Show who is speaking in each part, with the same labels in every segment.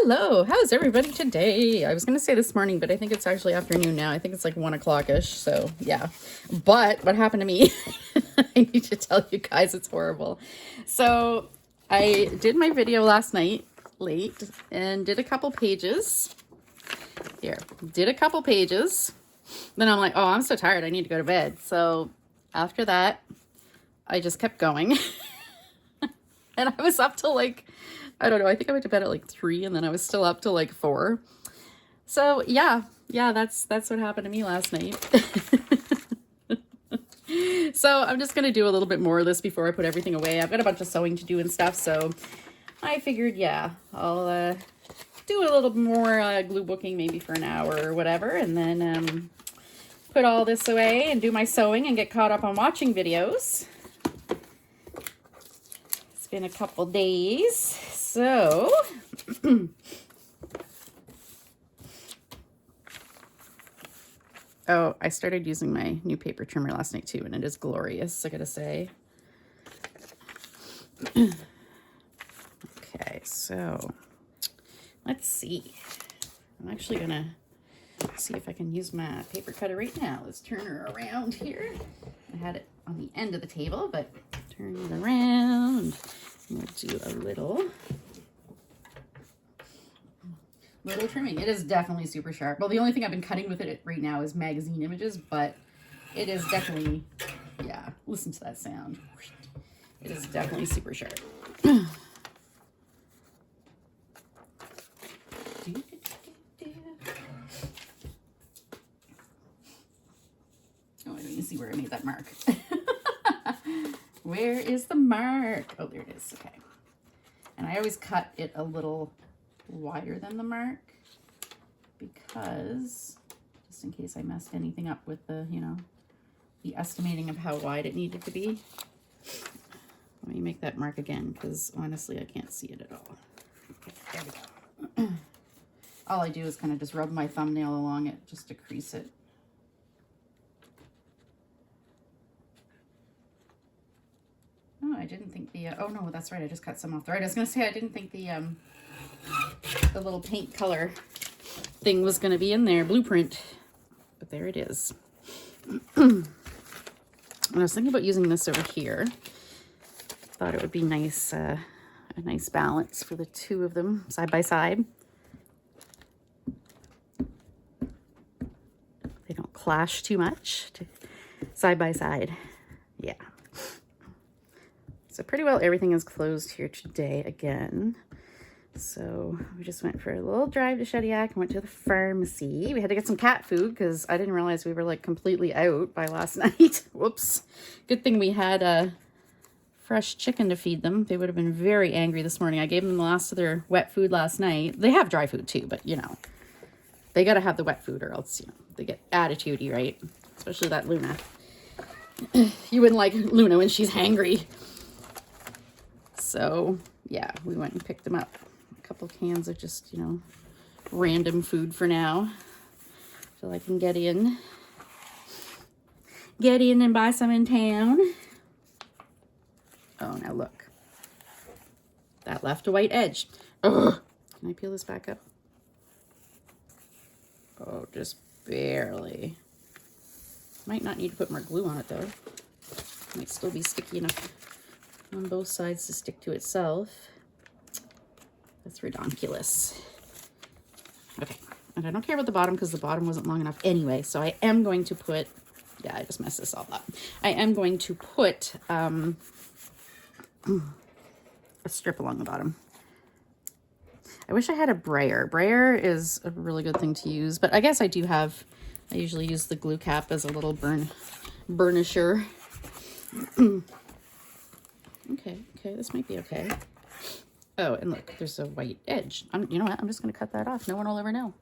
Speaker 1: Hello, how's everybody today? I was gonna say this morning, but I think it's actually afternoon now. I think it's like 1 o'clock-ish, so yeah. But what happened to me, I need to tell you guys, it's horrible. So I did my video last night, late, and did a couple pages. Did a couple pages. Then I'm like, oh, I'm so tired, I need to go to bed. So after that, I just kept going. And I was up till like, I don't know, I think I went to bed at like 3 and then I was still up till like 4. So yeah, that's what happened to me last night. So I'm just gonna do a little bit more of this before I put everything away. I've got a bunch of sewing to do and stuff, so I figured, yeah, I'll do a little more glue booking maybe for an hour or whatever, and then put all this away and do my sewing and get caught up on watching videos. It's been a couple days, so oh, I started using my new paper trimmer last night too, and it is glorious, I gotta say. Okay, so let's see. I'm actually gonna see if I can use my paper cutter right now. Let's turn her around here. I had it on the end of the table, but turn it around. We'll do a little trimming. It is definitely super sharp. Well, the only thing I've been cutting with it right now is magazine images, but it is definitely, yeah, listen to that sound. It is definitely super sharp. Oh, I don't even see where I made that mark. Where is the mark? Oh, there it is. Okay. And I always cut it a little wider than the mark because just in case I messed anything up with the, you know, the estimating of how wide it needed to be. Let me make that mark again because honestly I can't see it at all. Okay, there we go. All I do is kind of just rub my thumbnail along it just to crease it. Oh, I didn't think the, oh no, that's right, I just cut some off the right. I was gonna say I didn't think the little paint color thing was gonna be in there, blueprint, but there it is. And I was thinking about using this over here. Thought it would be nice, a nice balance for the two of them side by side. They don't clash too much, side by side. Yeah. So pretty well everything is closed here today again. So we just went for a little drive to Shediac and went to the pharmacy. We had to get some cat food because I didn't realize we were like completely out by last night. Whoops. Good thing we had fresh chicken to feed them. They would have been very angry this morning. I gave them the last of their wet food last night. They have dry food too, but you know, they got to have the wet food or else, you know, they get attitude-y, right? Especially that Luna. You wouldn't like Luna when she's hangry. So yeah, we went and picked them up. A couple cans of just, you know, random food for now. So I can get in and buy some in town. Oh, now look. That left a white edge. Ugh. Can I peel this back up? Oh, just barely. Might not need to put more glue on it though. Might still be sticky enough on both sides to stick to itself. That's redonkulous. Okay, and I don't care about the bottom because the bottom wasn't long enough anyway, so I am going to put, yeah, I just messed this all up. I am going to put a strip along the bottom. I wish I had a brayer. Brayer is a really good thing to use, but I guess I do have, I usually use the glue cap as a little burnisher. Okay, this might be okay. Oh, and look, there's a white edge. You know what? I'm just going to cut that off. No one will ever know.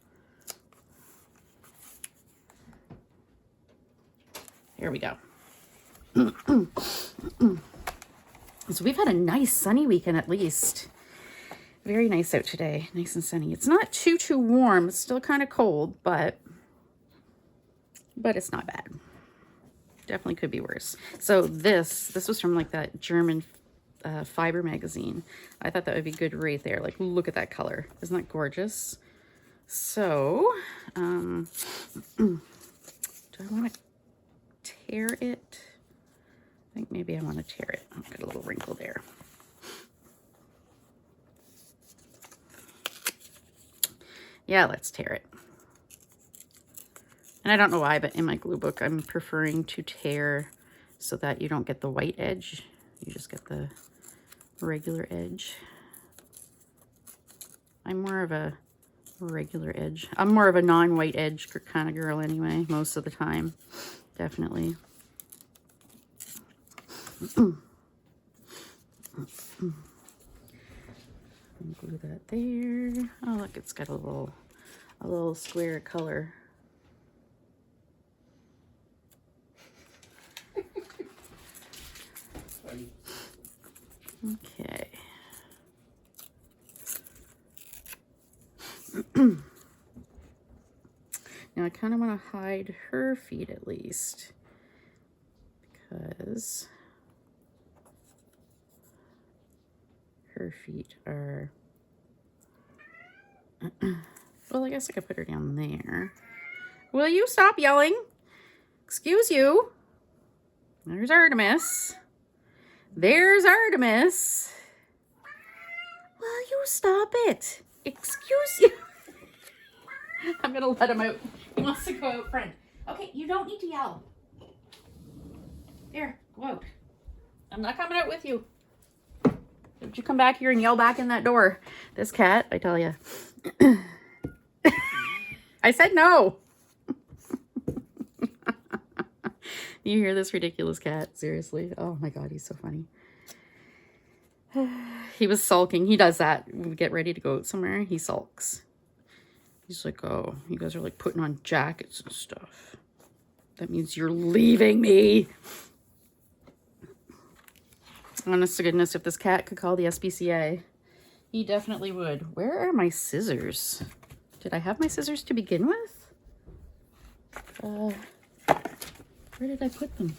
Speaker 1: Here we go. So we've had a nice sunny weekend at least. Very nice out today. Nice and sunny. It's not too warm. It's still kind of cold, but it's not bad. Definitely could be worse. So this was from like that German fiber magazine. I thought that would be good right there. Like, look at that color. Isn't that gorgeous? So, do I want to tear it? I think maybe I want to tear it. I've got a little wrinkle there. Yeah, let's tear it. And I don't know why, but in my glue book, I'm preferring to tear so that you don't get the white edge. You just get the regular edge. I'm more of a regular edge. I'm more of a non-white edge kind of girl anyway, most of the time. Definitely. Glue that there. Oh, look, it's got a little square color. Okay. Now I kind of want to hide her feet at least, because her feet are, well, I guess I could put her down there. Will you stop yelling? Excuse you. There's Artemis. There's Artemis. Will you stop it? Excuse you. I'm gonna let him out. He wants to go out front. Okay, you don't need to yell. Here, go out. I'm not coming out with you. Don't you come back here and yell back in that door. This cat, I tell you. I said no. You hear this ridiculous cat? Seriously. Oh my God, he's so funny. He was sulking. He does that. When we get ready to go out somewhere, he sulks. He's like, oh, you guys are like putting on jackets and stuff. That means you're leaving me. Honest to goodness, if this cat could call the SPCA, he definitely would. Where are my scissors? Did I have my scissors to begin with? Where did I put them?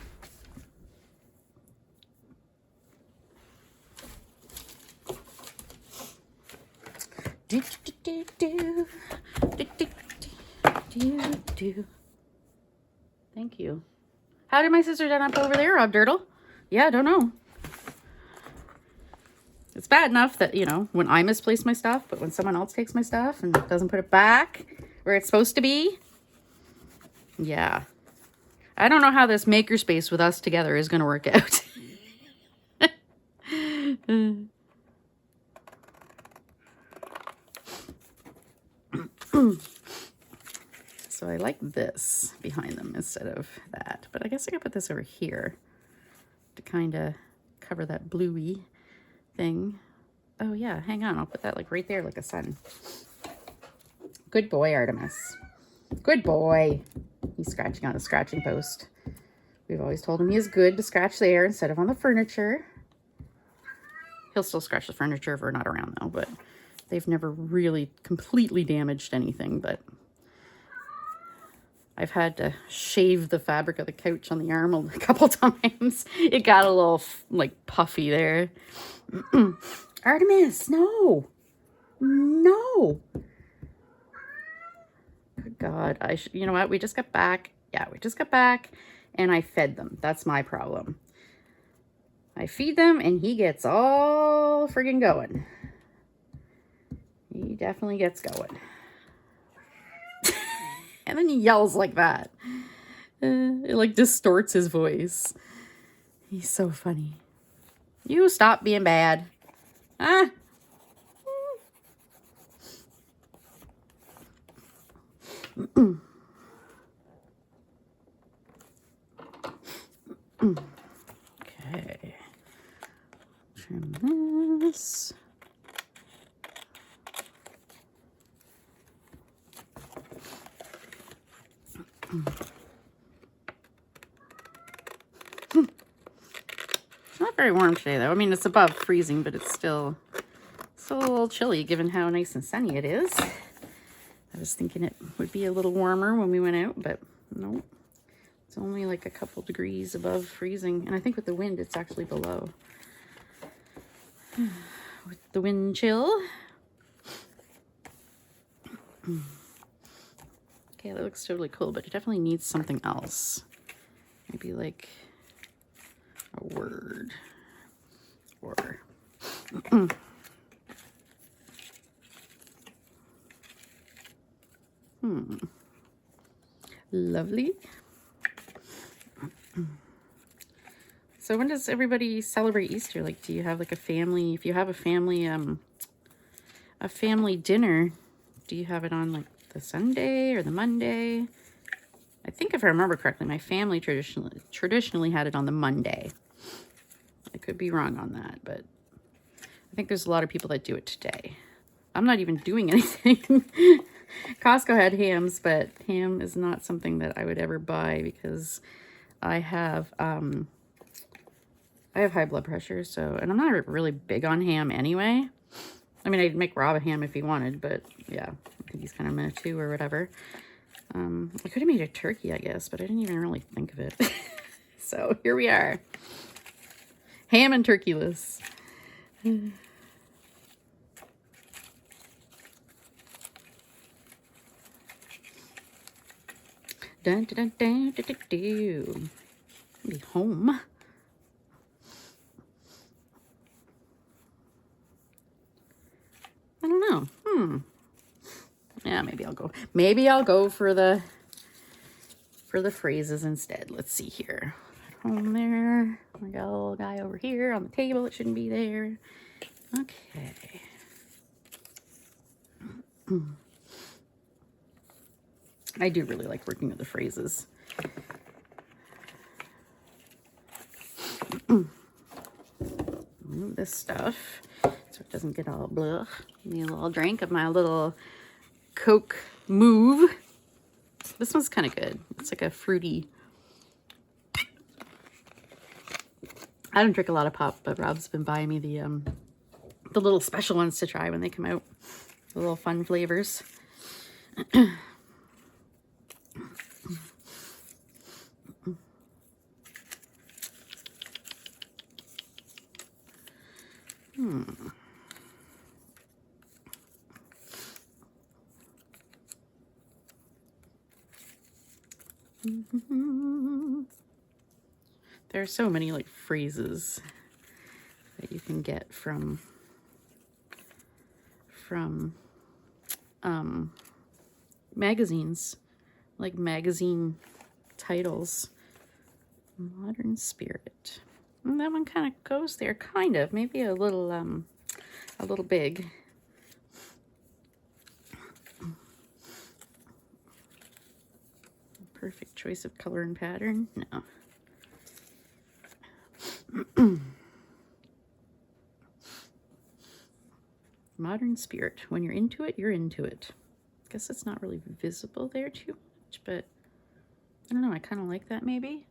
Speaker 1: Thank you. How did my scissors end up over there, Rob Dirtle? Yeah, I don't know. It's bad enough that, you know, when I misplace my stuff, but when someone else takes my stuff and doesn't put it back where it's supposed to be, yeah. I don't know how this makerspace with us together is going to work out. So I like this behind them instead of that. But I guess I could put this over here to kind of cover that bluey thing. Oh yeah, hang on. I'll put that like right there like a sun. Good boy, Artemis. Good boy. He's scratching on a scratching post. We've always told him he is good to scratch there instead of on the furniture. He'll still scratch the furniture if we're not around though, but they've never really completely damaged anything. But I've had to shave the fabric of the couch on the arm a couple times. It got a little like puffy there. Artemis, no. No. Good God. You know what? We just got back. Yeah, we just got back and I fed them. That's my problem. I feed them and he gets all friggin' going. He definitely gets going. And then he yells like that. It like distorts his voice. He's so funny. You stop being bad. Ah. Okay. Trim this. It's not very warm today though. I mean, it's above freezing, but it's still a little chilly given how nice and sunny it is. I was thinking it would be a little warmer when we went out, but no. It's only like a couple degrees above freezing. And I think with the wind, it's actually below. with the wind chill. Okay, that looks totally cool, but it definitely needs something else. Maybe like a word or lovely. So when does everybody celebrate Easter? Like, do you have like a family, if you have a family dinner, do you have it on like the Sunday or the Monday? I think if I remember correctly, my family traditionally had it on the Monday. I could be wrong on that, but I think there's a lot of people that do it today. I'm not even doing anything. Costco had hams, but ham is not something that I would ever buy because I have high blood pressure, so, and I'm not really big on ham anyway. I mean, I'd make Rob a ham if he wanted, but yeah, I think he's kind of meh too or whatever. I could have made a turkey, I guess, but I didn't even really think of it. So here we are. Ham and turkeyless. Dun, dun, dun, dun, dun, dun, dun. Be home. I don't know. Yeah, maybe I'll go for the phrases instead. Let's see here. Home there. I got a little guy over here on the table. It shouldn't be there. Okay. I do really like working with the phrases. Move this stuff so it doesn't get all blah. Need a little drink of my little Coke Move. This one's kind of good. It's like a fruity. I don't drink a lot of pop, but Rob's been buying me the little special ones to try when they come out. The little fun flavors. There are so many like phrases that you can get from magazines, like magazine titles. Modern Spirit. And that one kind of goes there, kind of, maybe a little big. Perfect choice of color and pattern. No. Modern Spirit. When you're into it, you're into it. I guess it's not really visible there too much, but I don't know. I kind of like that maybe.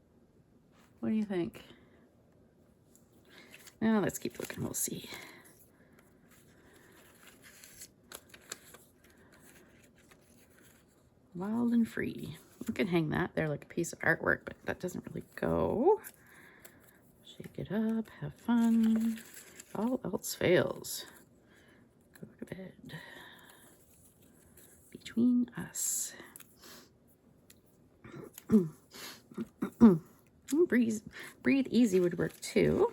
Speaker 1: What do you think? Now let's keep looking. We'll see. Wild and free. You can hang that there like a piece of artwork, but that doesn't really go. Shake it up, have fun. All else fails. Go to bed. Between us. Breathe easy would work too.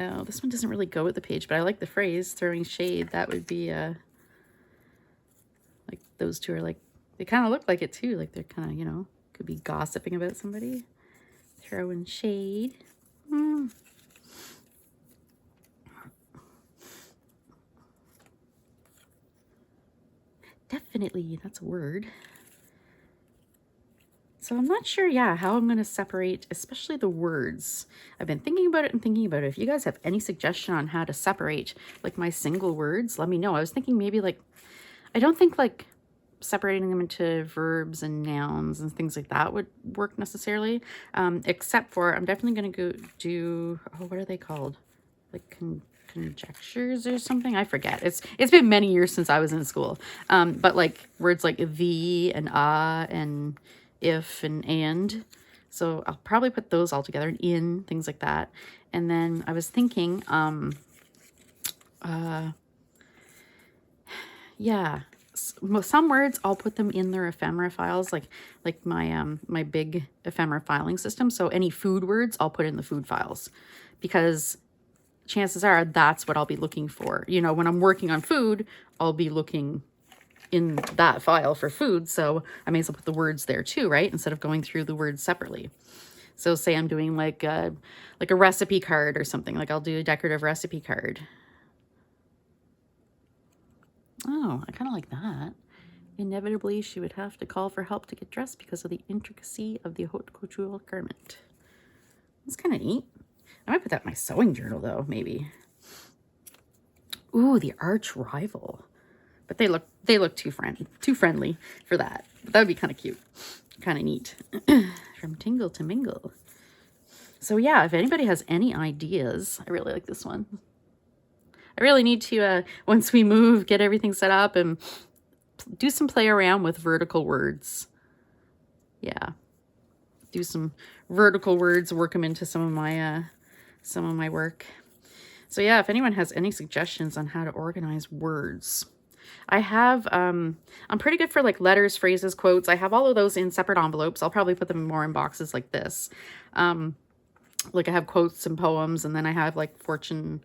Speaker 1: Oh, this one doesn't really go with the page, but I like the phrase throwing shade. That would be like those two are like, they kind of look like it too. Like they're kind of, you know, could be gossiping about somebody. Throwing shade. Definitely, that's a word. So I'm not sure, yeah, how I'm going to separate, especially the words. I've been thinking about it and thinking about it. If you guys have any suggestion on how to separate like my single words, let me know. I was thinking maybe like, I don't think like separating them into verbs and nouns and things like that would work necessarily. Except for, I'm definitely going to go do, oh, what are they called? Like conjectures or something? I forget. It's been many years since I was in school. But like words like the and and if and So I'll probably put those all together, in, things like that. And then I was thinking, yeah, some words I'll put them in their ephemera files, like my my big ephemera filing system. So any food words I'll put in the food files, because chances are that's what I'll be looking for. You know, when I'm working on food, I'll be looking in that file for food. So I may as well put the words there too, right? Instead of going through the words separately. So say I'm doing like a recipe card or something, like I'll do a decorative recipe card. Oh, I kind of like that. Inevitably, she would have to call for help to get dressed because of the intricacy of the haute couture garment. That's kind of neat. I might put that in my sewing journal though, maybe. Ooh, the arch rival. But they look too friendly for that. But that would be kind of cute. Kind of neat. From tingle to mingle. So yeah, if anybody has any ideas, I really like this one. I really need to, once we move, get everything set up and do some play around with vertical words. Yeah. Do some vertical words, work them into some of my work. So yeah, if anyone has any suggestions on how to organize words. I have, I'm pretty good for like letters, phrases, quotes. I have all of those in separate envelopes. I'll probably put them more in boxes like this. Like I have quotes and poems, and then I have like fortune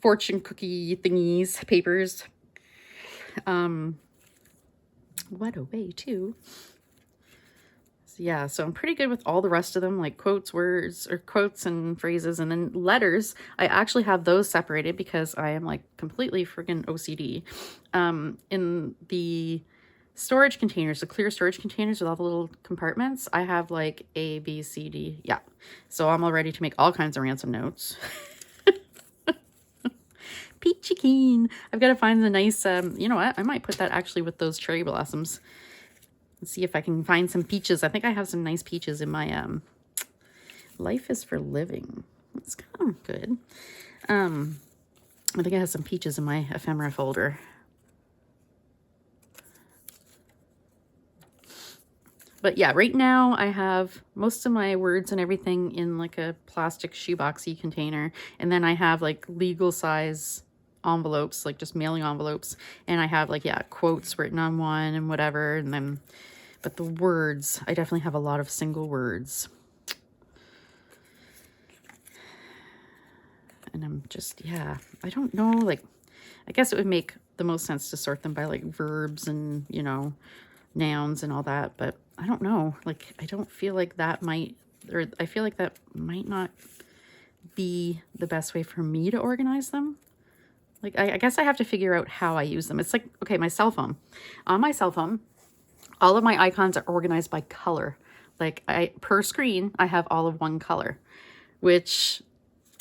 Speaker 1: cookie thingies, papers. What a way to. So yeah, so I'm pretty good with all the rest of them, like quotes, words, or quotes and phrases. And then letters, I actually have those separated because I am like completely friggin' OCD. In the storage containers, the clear storage containers with all the little compartments, I have like A, B, C, D. Yeah. So I'm all ready to make all kinds of ransom notes. Peachy keen. I've got to find the nice, you know what? I might put that actually with those cherry blossoms. Let's see if I can find some peaches. I think I have some nice peaches in my, Life is for Living. It's kind of good. I think I have some peaches in my ephemera folder. But yeah, right now I have most of my words and everything in like a plastic shoeboxy container. And then I have like legal size envelopes, like just mailing envelopes. And I have like, yeah, quotes written on one and whatever. And then, but the words, I definitely have a lot of single words. And I'm just, yeah, I don't know, like, I guess it would make the most sense to sort them by like verbs and, you know, nouns and all that, but I don't know, like I don't feel like that might, or I feel like that might not be the best way for me to organize them. Like I guess I have to figure out how I use them. It's like, okay, my cell phone. On my cell phone, all of my icons are organized by color. Like per screen, I have all of one color, which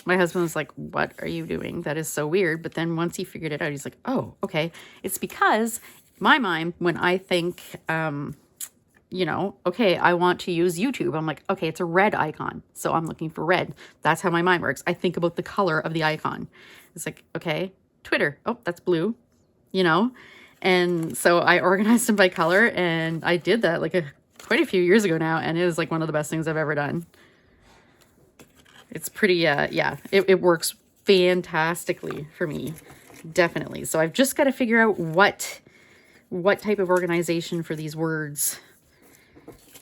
Speaker 1: my husband was like, what are you doing? That is so weird. But then once he figured it out, he's like, oh, okay. It's because my mind, when I think, you know, okay, I want to use YouTube. I'm like, okay, it's a red icon. So I'm looking for red. That's how my mind works. I think about the color of the icon. It's like, okay, Twitter. Oh, that's blue, you know? And so I organized them by color, and I did that like quite a few years ago now. And it was like one of the best things I've ever done. It's pretty, yeah, it works fantastically for me. Definitely. So I've just got to figure out what type of organization for these words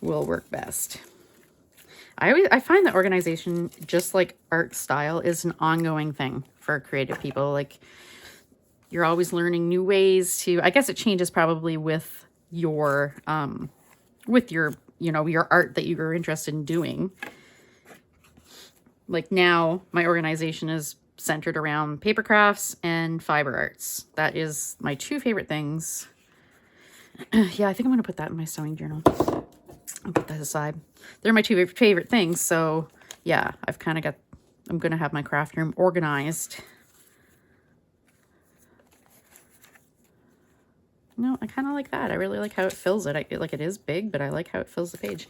Speaker 1: will work best. I find that organization, just like art style, is an ongoing thing for creative people. Like you're always learning new ways to, I guess it changes probably with your, you know, your art that you're interested in doing. Like now my organization is centered around paper crafts and fiber arts. That is my two favorite things. Yeah, I think I'm going to put that in my sewing journal. I'll put that aside. They're my two favorite things. So yeah, I've kind of got, I'm going to have my craft room organized. No, I kind of like that. I really like how it fills it. Like it is big, but I like how it fills the page.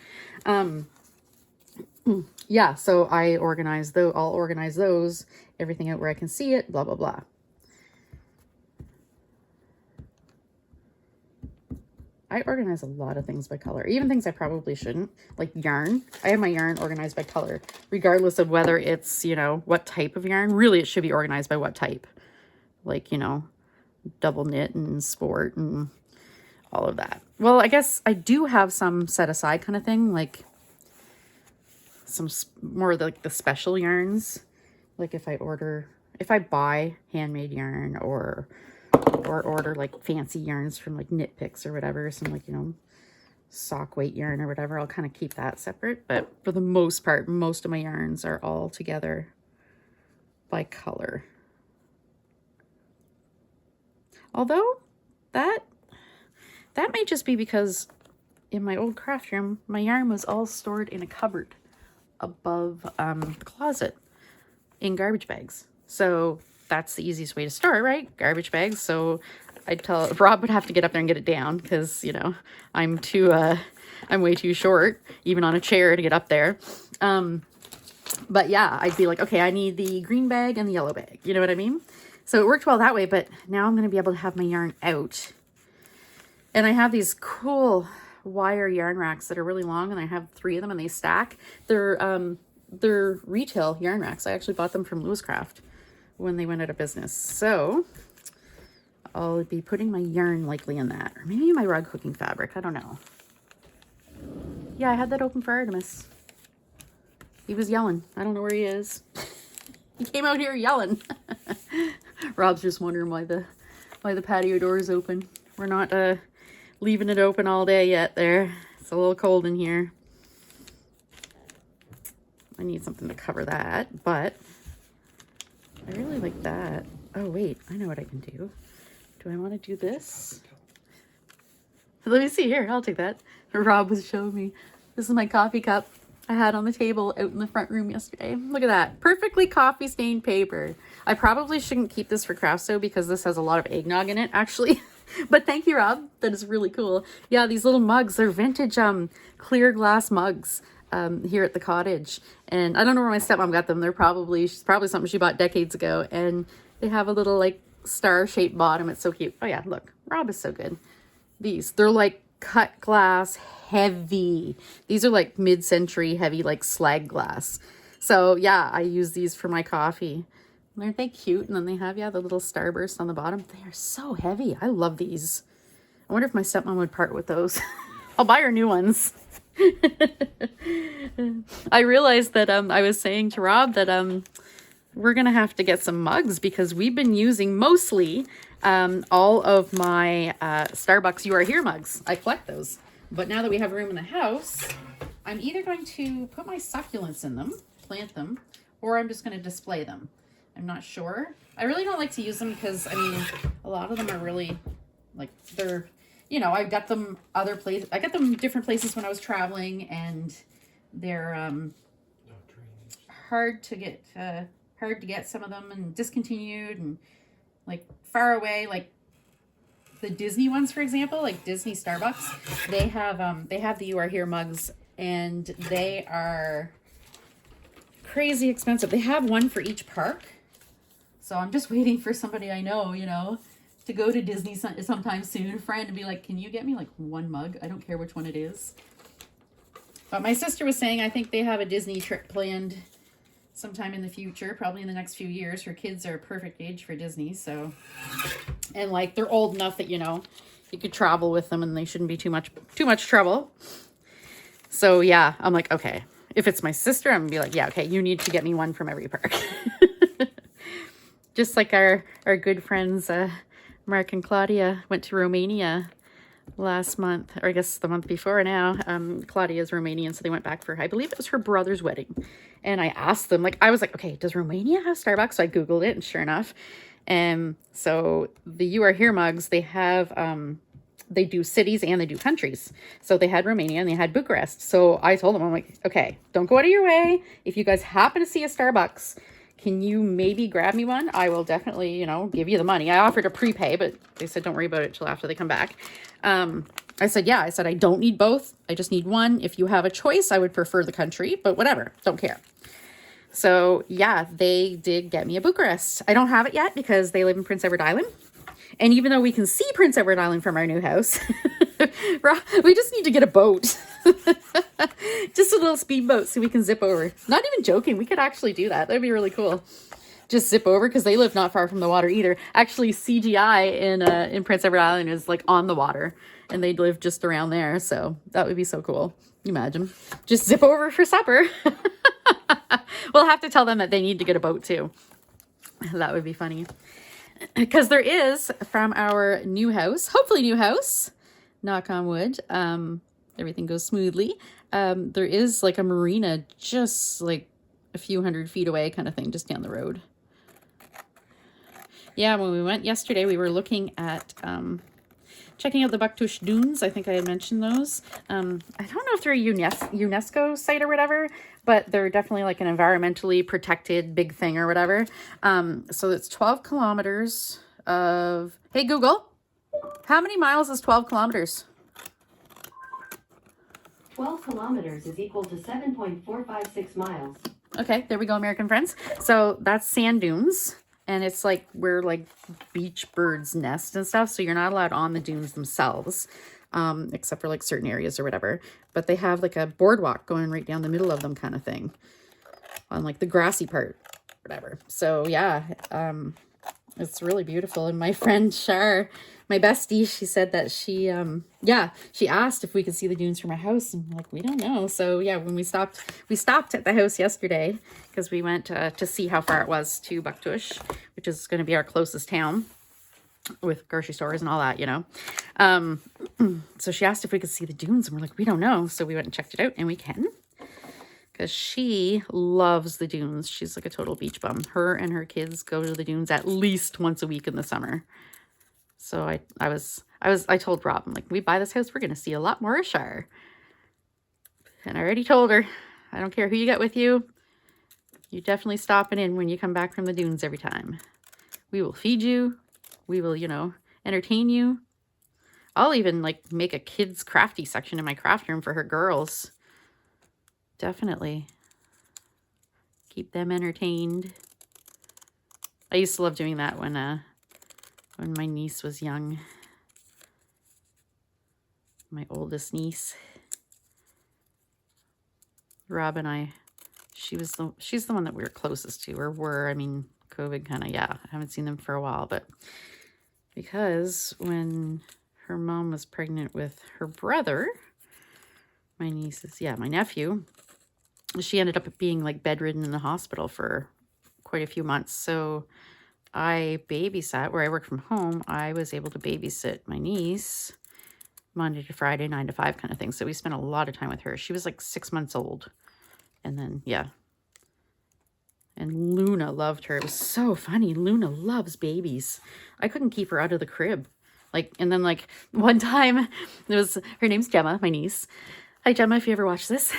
Speaker 1: Yeah, so I'll organize those, everything out where I can see it, blah, blah, blah. I organize a lot of things by color, even things I probably shouldn't, like yarn. I have my yarn organized by color, regardless of whether it's, you know, what type of yarn. Really, it should be organized by what type. Like, you know, double knit and sport and all of that. Well, I guess I do have some set aside kind of thing, like some more like the special yarns. Like if I buy handmade yarn or order like fancy yarns from like Knit Picks or whatever, some like, you know, sock weight yarn or whatever, I'll kind of keep that separate. But for the most part, most of my yarns are all together by color. Although that may just be because in my old craft room, my yarn was all stored in a cupboard above the closet in garbage bags. So that's the easiest way to store, right? Garbage bags. So I'd tell Rob would have to get up there and get it down because, you know, I'm way too short, even on a chair, to get up there. But yeah, I'd be like, okay, I need the green bag and the yellow bag. You know what I mean? So it worked well that way, but now I'm going to be able to have my yarn out. And I have these cool wire yarn racks that are really long, and I have 3 of them and they stack. They're retail yarn racks. I actually bought them from Lewis Craft when they went out of business. So I'll be putting my yarn likely in that, or maybe my rug hooking fabric. I don't know. Yeah, I had that open for Artemis. He was yelling. I don't know where he is. He came out here yelling. Rob's just wondering why the patio door is open. We're not leaving it open all day yet there. It's a little cold in here. I need something to cover that, but I really like that. Oh, wait, I know what I can do. Do I want to do this? Let me see here. I'll take that. Rob was showing me. This is my coffee cup I had on the table out in the front room yesterday. Look at that. Perfectly coffee stained paper. I probably shouldn't keep this for craft sew because this has a lot of eggnog in it, actually. But thank you, Rob. That is really cool. Yeah, these little mugs, they're vintage clear glass mugs here at the cottage. And I don't know where my stepmom got them. She's probably something she bought decades ago. And they have a little like star-shaped bottom. It's so cute. Oh yeah, look, Rob is so good. They're like cut glass, heavy. These are like mid-century heavy, like slag glass. So yeah, I use these for my coffee. Aren't they cute? And then they have, yeah, the little starburst on the bottom. They are so heavy. I love these. I wonder if my stepmom would part with those. I'll buy her new ones. I realized that I was saying to Rob that we're going to have to get some mugs because we've been using mostly all of my Starbucks You Are Here mugs. I collect those. But now that we have room in the house, I'm either going to put my succulents in them, plant them, or I'm just going to display them. I'm not sure. I really don't like to use them because, I mean, a lot of them are really, like, they're, you know, I got them other places. I got them different places when I was traveling, and they're hard to get some of them, and discontinued, and, like, far away, like, the Disney ones, for example, like Disney Starbucks, they have the You Are Here mugs, and they are crazy expensive. They have one for each park. So I'm just waiting for somebody I know, you know, to go to Disney sometime soon, a friend, and be like, can you get me like one mug? I don't care which one it is. But my sister was saying, I think they have a Disney trip planned sometime in the future, probably in the next few years. Her kids are a perfect age for Disney, so, and like they're old enough that, you know, you could travel with them and they shouldn't be too much trouble. So yeah, I'm like, okay, if it's my sister, I'm gonna be like, yeah, okay, you need to get me one from every park. Just like our good friends, Mark and Claudia went to Romania last month, or I guess the month before now. Claudia's Romanian, so they went back for, I believe it was her brother's wedding. And I asked them, like, I was like, okay, does Romania have Starbucks? So I Googled it, and sure enough. So the You Are Here mugs, they have, they do cities and they do countries. So they had Romania and they had Bucharest. So I told them, I'm like, okay, don't go out of your way. If you guys happen to see a Starbucks, can you maybe grab me one? I will definitely, you know, give you the money. I offered to prepay, but they said, don't worry about it till after they come back. I said, yeah, I said, I don't need both. I just need one. If you have a choice, I would prefer the country, but whatever, don't care. So yeah, they did get me a Bucharest. I don't have it yet because they live in Prince Edward Island. And even though we can see Prince Edward Island from our new house, We just need to get a boat. Just a little speedboat so we can zip over. Not even joking. We could actually do that. That'd be really cool. Just zip over because they live not far from the water either. Actually, CGI in Prince Edward Island is like on the water, and they live just around there. So that would be so cool. Imagine just zip over for supper. We'll have to tell them that they need to get a boat too. That would be funny. Because there is, from our new house, hopefully new house, knock on wood, everything goes smoothly. There is like a marina just like a few 100 feet away kind of thing, just down the road. Yeah, when we went yesterday, we were looking at checking out the Bucktush Dunes. I think I had mentioned those. I don't know if they're a UNESCO site or whatever, but they're definitely like an environmentally protected big thing or whatever. So it's 12 kilometers of... Hey, Google, how many miles is 12 kilometers?
Speaker 2: 12 kilometers is equal to 7.456 miles.
Speaker 1: Okay, there we go, American friends. So that's sand dunes. And it's like where like beach birds nest and stuff. So you're not allowed on the dunes themselves, except for like certain areas or whatever. But they have like a boardwalk going right down the middle of them kind of thing. On like the grassy part, whatever. So yeah, it's really beautiful. And my friend Shar, my bestie, she said that she asked if we could see the dunes from our house. And like, we don't know. So yeah, when we stopped at the house yesterday because we went to see how far it was to Bucktush, which is going to be our closest town with grocery stores and all that, you know. So she asked if we could see the dunes and we're like, we don't know. So we went and checked it out and we can. Because she loves the dunes. She's like a total beach bum. Her and her kids go to the dunes at least once a week in the summer. So I told Rob, I'm like, we buy this house, we're going to see a lot more of Shar. And I already told her, I don't care who you get with you. You're definitely stopping in when you come back from the dunes every time. We will feed you. We will, you know, entertain you. I'll even like make a kids crafty section in my craft room for her girls. Definitely. Keep them entertained. I used to love doing that when my niece was young. My oldest niece. Rob and I, she's the one that we were closest to, or were, I mean, COVID kind of, yeah, I haven't seen them for a while, but because when her mom was pregnant with her brother, my niece's, yeah, my nephew, she ended up being like bedridden in the hospital for quite a few months. So I babysat where I work from home. I was able to babysit my niece Monday to Friday, 9 to 5 kind of thing. So we spent a lot of time with her. She was like 6 months old. And then, yeah. And Luna loved her. It was so funny. Luna loves babies. I couldn't keep her out of the crib. Like, and then like one time, her name's Gemma, my niece. Hi, Gemma, if you ever watch this.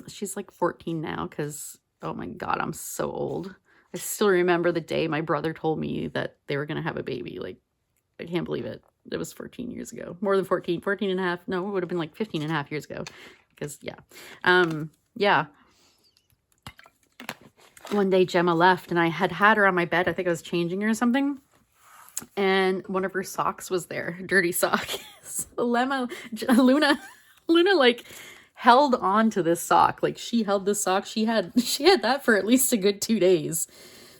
Speaker 1: She's like 14 now because, oh my God, I'm so old. I still remember the day my brother told me that they were going to have a baby. Like, I can't believe it. It was 14 years ago. More than 14 and a half. No, it would have been like 15 and a half years ago. Because, yeah. Yeah. One day Gemma left and I had her on my bed. I think I was changing her or something. And one of her socks was there. Dirty sock. So Luna like held on to this sock. Like she held this sock. She had that for at least a good 2 days.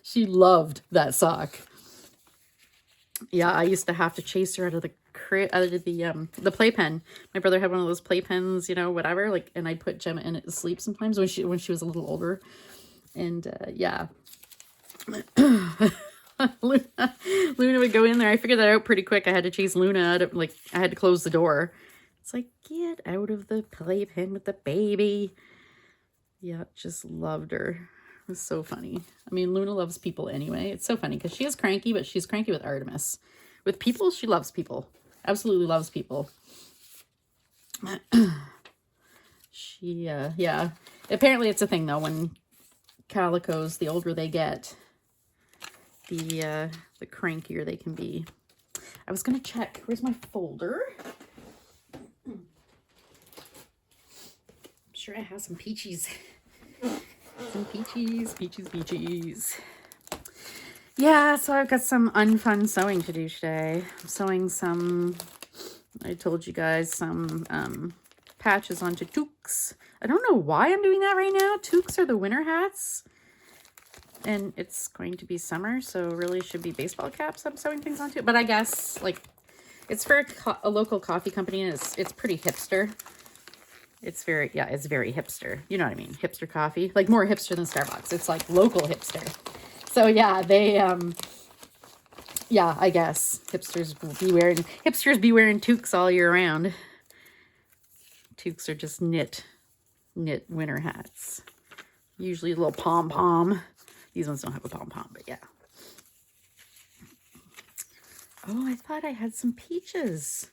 Speaker 1: She loved that sock. Yeah, I used to have to chase her out of the playpen. My brother had one of those playpens, you know, whatever. Like, and I'd put Gemma in it to sleep sometimes when she was a little older. And yeah, Luna would go in there. I figured that out pretty quick. I had to chase Luna out of, like, I had to close the door. It's like, get out of the playpen with the baby. Yeah, just loved her. It was so funny. I mean, Luna loves people anyway. It's so funny because she is cranky, but she's cranky with Artemis. With people, she loves people. Absolutely loves people. Yeah. Apparently it's a thing, though, when calicos, the older they get, the crankier they can be. I was going to check. Where's my folder? I'm sure I have some peaches. Some peaches. Yeah, so I've got some unfun sewing to do today. I'm sewing some I told you guys some patches onto toques. I don't know why I'm doing that right now. Toques are the winter hats. And it's going to be summer, so really should be baseball caps I'm sewing things onto. But I guess, like, it's for a local coffee company, and it's pretty hipster. It's very, yeah, it's very hipster. You know what I mean? Hipster coffee. Like, more hipster than Starbucks. It's, like, local hipster. So, yeah, they, yeah, I guess. Hipsters be wearing toques all year round. Toques are just knit winter hats. Usually a little pom-pom. These ones don't have a pom-pom, but yeah. Oh, I thought I had some peaches.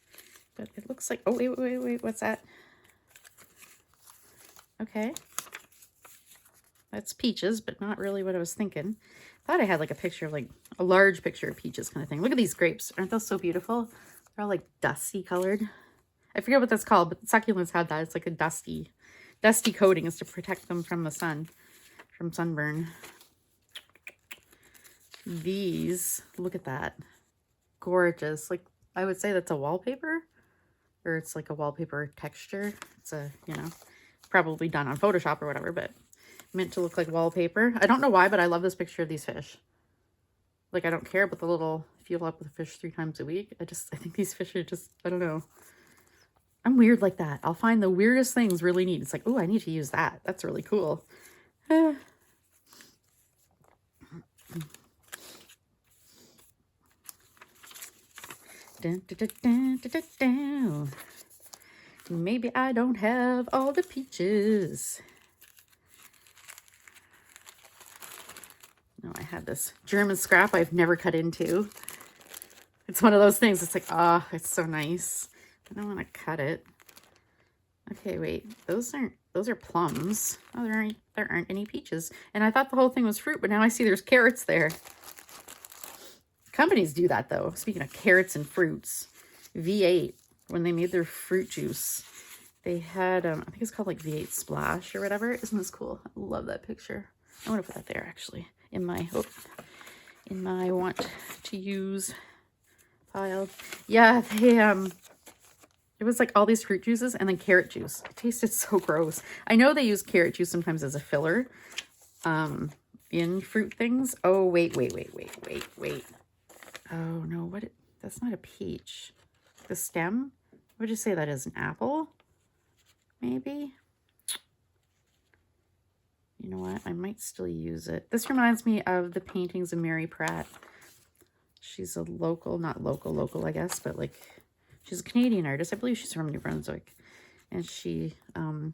Speaker 1: But it looks like... Oh, wait. What's that? Okay. That's peaches, but not really what I was thinking. I thought I had like a picture of like a large picture of peaches kind of thing. Look at these grapes. Aren't those so beautiful? They're all like dusty colored. I forget what that's called, but succulents have that. It's like a dusty coating is to protect them from the sun, from sunburn. These, look at that. Gorgeous. Like, I would say that's a wallpaper, or it's like a wallpaper texture. It's a, you know, probably done on Photoshop or whatever, but meant to look like wallpaper. I don't know why, but I love this picture of these fish. Like, I don't care about the little fuel up with the fish 3 times a week. I think these fish are just, I don't know. I'm weird like that. I'll find the weirdest things really neat. It's like, oh, I need to use that. That's really cool. Dun, dun, dun, dun, dun, dun, dun. Maybe I don't have all the peaches. No, I have this German scrap I've never cut into. It's one of those things. It's like, ah, it's so nice. I don't want to cut it. Okay, wait. Those are plums. Oh, there aren't any peaches. And I thought the whole thing was fruit, but now I see there's carrots there. Companies do that, though. Speaking of carrots and fruits, V8, when they made their fruit juice, they had, I think it's called like V8 Splash or whatever. Isn't this cool? I love that picture. I want to put that there, actually, in my want to use pile. Yeah, they, it was like all these fruit juices and then carrot juice. It tasted so gross. I know they use carrot juice sometimes as a filler in fruit things. Oh, wait. Oh, no, that's not a peach. The stem? What would you say that is? An apple? Maybe? You know what? I might still use it. This reminds me of the paintings of Mary Pratt. She's a local, not local, I guess, but like, she's a Canadian artist. I believe she's from New Brunswick. And she, I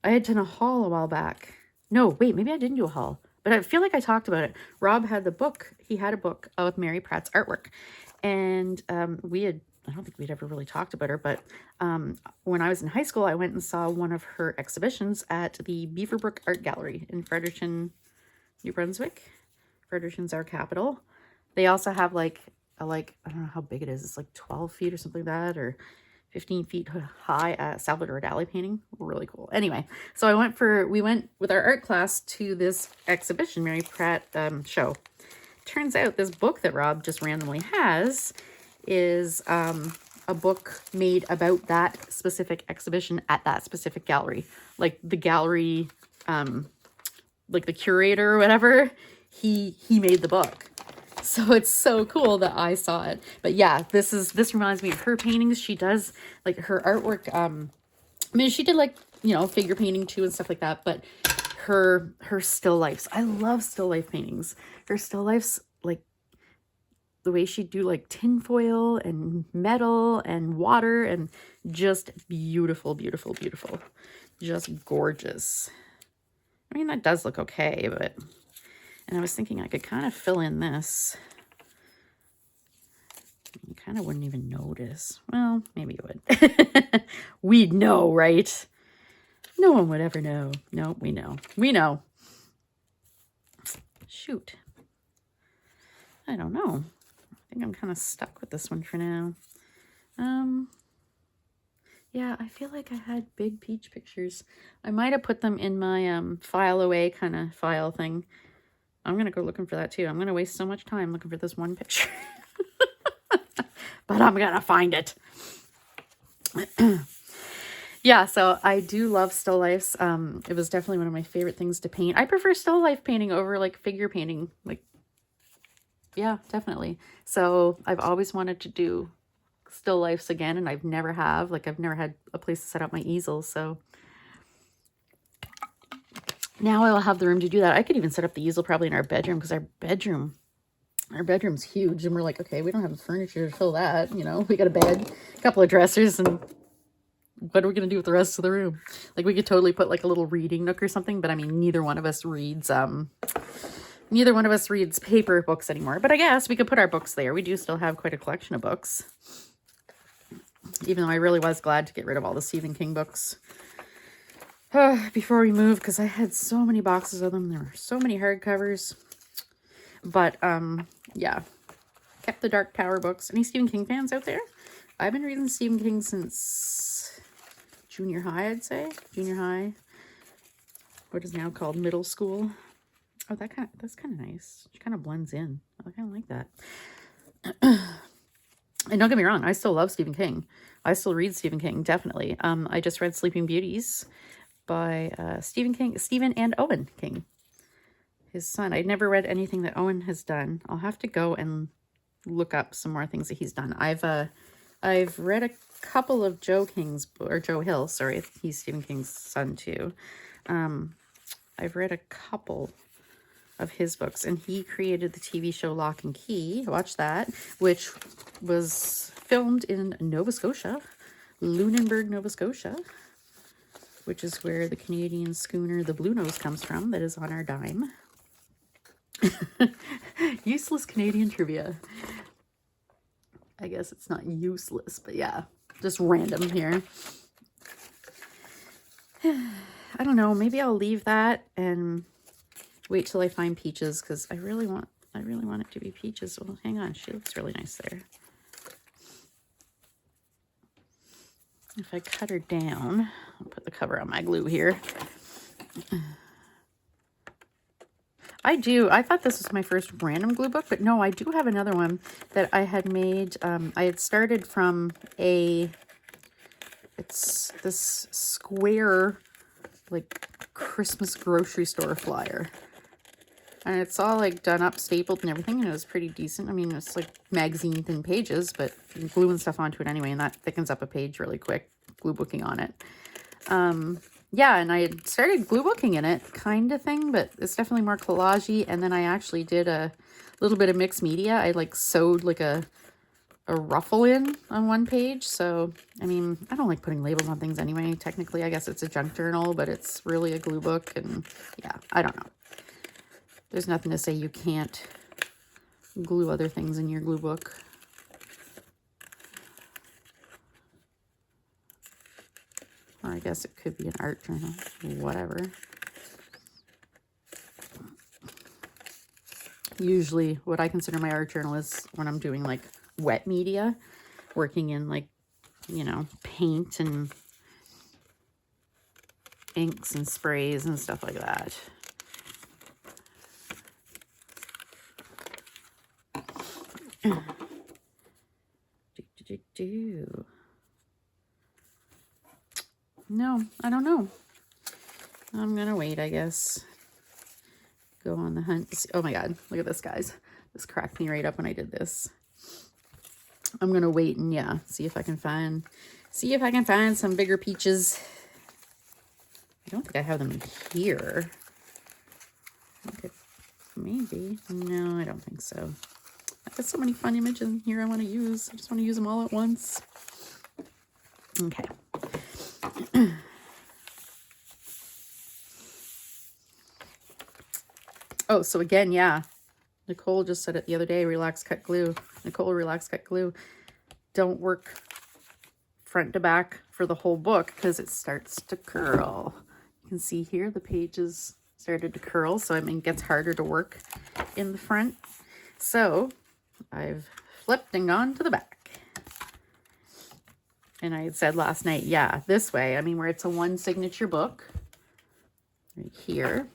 Speaker 1: had done a haul a while back. No, wait, maybe I didn't do a haul. But I feel like I talked about it. Rob had the book. He had a book of Mary Pratt's artwork. And I don't think we'd ever really talked about her, but when I was in high school, I went and saw one of her exhibitions at the Beaverbrook Art Gallery in Fredericton, New Brunswick. Fredericton's our capital. They also have I don't know how big it is. It's like 12 feet or something like that, or 15 feet high Salvador Dali painting. Really cool. Anyway, so we went with our art class to this exhibition, Mary Pratt show. Turns out this book that Rob just randomly has is a book made about that specific exhibition at that specific gallery. Like the gallery, like the curator or whatever, he made the book. So it's so cool that I saw it. But yeah, this reminds me of her paintings. She does like her artwork. I mean, she did like, you know, figure painting too and stuff like that. But her still lifes. I love still life paintings. Her still lifes, like the way she'd do like tinfoil and metal and water and just beautiful, beautiful, beautiful. Just gorgeous. I mean, that does look okay, but... And I was thinking I could kind of fill in this. You kind of wouldn't even notice. Well, maybe you would. We'd know, right? No one would ever know. No, we know. We know. Shoot. I don't know. I think I'm kind of stuck with this one for now. Yeah, I feel like I had big peach pictures. I might have put them in my file away kind of file thing. I'm going to go looking for that too. I'm going to waste so much time looking for this one picture. But I'm going to find it. Yeah, so I do love still lifes. It was definitely one of my favorite things to paint. I prefer still life painting over like figure painting. Like, yeah, definitely. So I've always wanted to do still lifes again, and I've never have. Like, I've never had a place to set up my easel, so now I'll have the room to do that. I could even set up the easel probably in our bedroom, because our bedroom's huge, and we're like, okay, we don't have the furniture to fill that, you know. We got a bed, a couple of dressers, and what are we gonna do with the rest of the room? Like, we could totally put like a little reading nook or something, but I mean, neither one of us reads paper books anymore. But I guess we could put our books there. We do still have quite a collection of books, even though I really was glad to get rid of all the Stephen King books before we moved, because I had so many boxes of them. There were so many hardcovers. But yeah, kept the Dark Tower books. Any Stephen King fans out there? I've been reading Stephen King since junior high, I'd say. Junior high. What is now called middle school. Oh, that's kind of nice. It kind of blends in. I kind of like that. And don't get me wrong, I still love Stephen King. I still read Stephen King, definitely. I just read Sleeping Beauties by Stephen and Owen King, his son. I'd never read anything that Owen has done. I'll have to go and look up some more things that he's done. I've read a couple of Joe Hill, sorry, he's Stephen King's son too. I've read a couple of his books, and he created the TV show Lock and Key. Watch that, which was filmed in Nova Scotia, Lunenburg, Nova Scotia, which is where the Canadian schooner the Blue Nose comes from, that is on our dime. Useless Canadian trivia. I guess it's not useless, but yeah, just random here. I don't know, maybe I'll leave that and wait till I find Peaches, because I really want it to be Peaches. Well, hang on, she looks really nice there. If I cut her down, I'll put the cover on my glue here. I thought this was my first random glue book, but no, I do have another one that I had made. I had started from it's this square, like, Christmas grocery store flyer. And it's all like done up, stapled and everything, and it was pretty decent. I mean, it's like magazine thin pages, but you're gluing stuff onto it anyway, and that thickens up a page really quick, glue booking on it. Yeah, and I had started glue booking in it, kind of thing, but it's definitely more collage-y. And then I actually did a little bit of mixed media. I like sewed like a ruffle in on one page. So, I mean, I don't like putting labels on things anyway. Technically, I guess it's a junk journal, but it's really a glue book. And yeah, I don't know. There's nothing to say you can't glue other things in your glue book. Or I guess it could be an art journal, whatever. Usually what I consider my art journal is when I'm doing like wet media, working in like, you know, paint and inks and sprays and stuff like that. No, I don't know. I'm gonna wait, I guess. Go on the hunt. Oh my god, look at this, guys. This cracked me right up when I did this. I'm gonna wait and yeah, see if I can find some bigger peaches. I don't think I have them here. Maybe. No, I don't think so. I've got so many fun images in here I want to use. I just want to use them all at once. Okay. Oh, so again, yeah. Nicole just said it the other day, relax cut glue. Nicole, relax cut glue. Don't work front to back for the whole book because it starts to curl. You can see here the pages started to curl, so I mean it gets harder to work in the front. So I've flipped and gone to the back. And I had said last night, yeah, this way, I mean, where it's a one signature book, right here.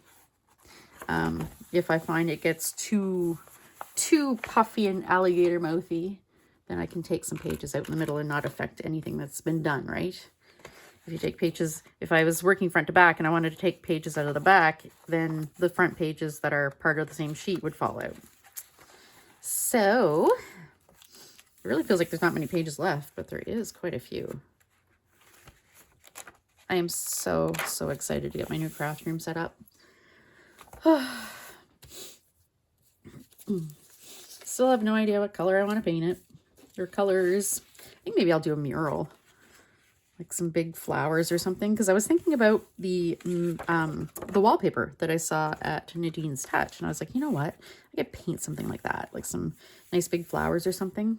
Speaker 1: If I find it gets too puffy and alligator mouthy, then I can take some pages out in the middle and not affect anything that's been done, right? If you take pages, if I was working front to back and I wanted to take pages out of the back, then the front pages that are part of the same sheet would fall out. So it really feels like there's not many pages left, but there is quite a few. I am so excited to get my new craft room set up. Still have no idea what color I want to paint it, or colors. I think maybe I'll do a mural, like some big flowers or something, because I was thinking about the wallpaper that I saw at Nadine's Touch, and I was like, you know what, I could paint something like that, like some nice big flowers or something.